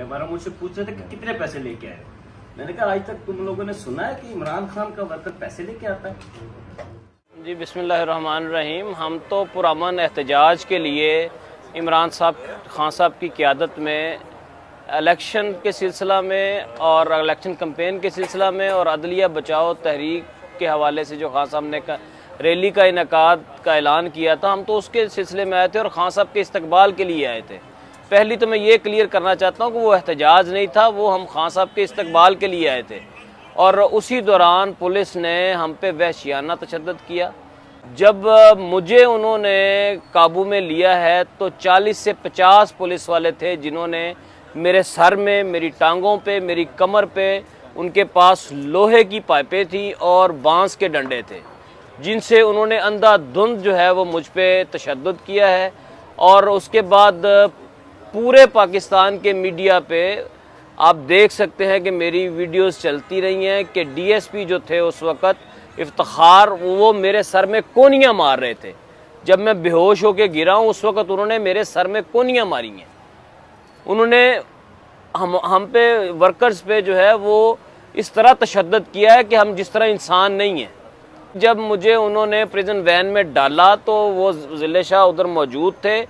बार मुझसे पूछ रहे थे कि कितने पैसे लेके आए। मैंने कहा आज तक तुम लोगों ने सुना है कि इमरान खान का वर्कर पैसे लेके आता है? जी बिस्मिल्लाहिर्रहमानिर्रहीम। हम तो पुरअमन एहतजाज के लिए इमरान खान साहब की क़यादत में इलेक्शन के सिलसिला में और इलेक्शन कैंपेन के सिलसिला में और अदलिया बचाओ तहरीक के हवाले से जो खान साहब ने रैली का इनेकाद का ऐलान किया था, हम तो उसके सिलसिले में आए थे और खान साहब के इस्तकबाल के लिए आए थे। पहली तो मैं ये क्लियर करना चाहता हूँ कि वो एहतजाज नहीं था, वो हम खान साहब के इस्तकबाल के लिए आए थे। और उसी दौरान पुलिस ने हम पे वहशियाना तशद्दुद किया। जब मुझे उन्होंने काबू में लिया है तो 40 से 50 पुलिस वाले थे जिन्होंने मेरे सर में, मेरी टांगों पे, मेरी कमर पे, उनके पास लोहे की पाइपें थी और बांस के डंडे थे, जिनसे उन्होंने अंधाधुंध जो है वो मुझ पे तशद्दुद किया है। और उसके बाद पूरे पाकिस्तान के मीडिया पे आप देख सकते हैं कि मेरी वीडियोस चलती रही हैं कि डीएसपी जो थे उस वक़्त इफ्तिखार, वो मेरे सर में कोनियाँ मार रहे थे। जब मैं बेहोश होकर गिरा हूँ उस वक़्त उन्होंने मेरे सर में कोनियाँ मारी हैं। उन्होंने हम पे, वर्कर्स पे जो है वो इस तरह तशद्दुद किया है कि हम जिस तरह इंसान नहीं हैं। जब मुझे उन्होंने प्रिजन वैन में डाला तो वो ज़िले शाह उधर मौजूद थे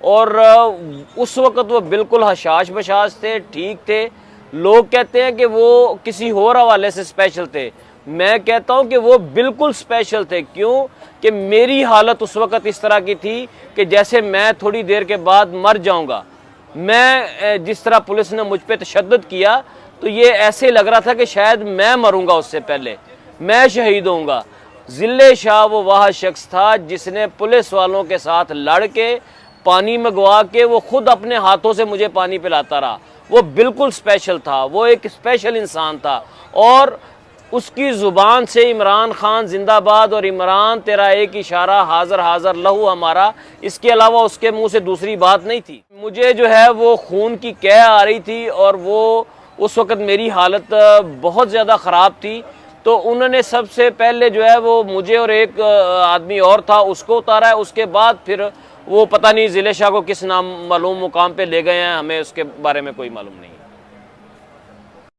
और उस वक़्त वो बिल्कुल हशाश बशाश थे, ठीक थे। लोग कहते हैं कि वो किसी और हवाले से स्पेशल थे, मैं कहता हूं कि वो बिल्कुल स्पेशल थे। क्यों कि मेरी हालत उस वक़्त इस तरह की थी कि जैसे मैं थोड़ी देर के बाद मर जाऊंगा। मैं जिस तरह पुलिस ने मुझ पर तशद्दुद किया तो ये ऐसे लग रहा था कि शायद मैं मरूंगा, उससे पहले मैं शहीद होऊंगा। ज़िले शाह वो वह शख्स था जिसने पुलिस वालों के साथ लड़ के, पानी मंगवा के, वो खुद अपने हाथों से मुझे पानी पिलाता रहा। वो बिल्कुल स्पेशल था, वो एक स्पेशल इंसान था। और उसकी ज़ुबान से इमरान खान जिंदाबाद और इमरान तेरा एक इशारा हाज़र हाज़र लहू हमारा, इसके अलावा उसके मुंह से दूसरी बात नहीं थी। मुझे जो है वो खून की कै आ रही थी और वो उस वक़्त मेरी हालत बहुत ज़्यादा ख़राब थी। तो उन्होंने सबसे पहले जो है वो मुझे और एक आदमी और था उसको उतारा है। उसके बाद फिर वो पता नहीं ज़िले शाह को किस नाम मालूम मुकाम पे ले गए हैं, हमें उसके बारे में कोई मालूम नहीं है।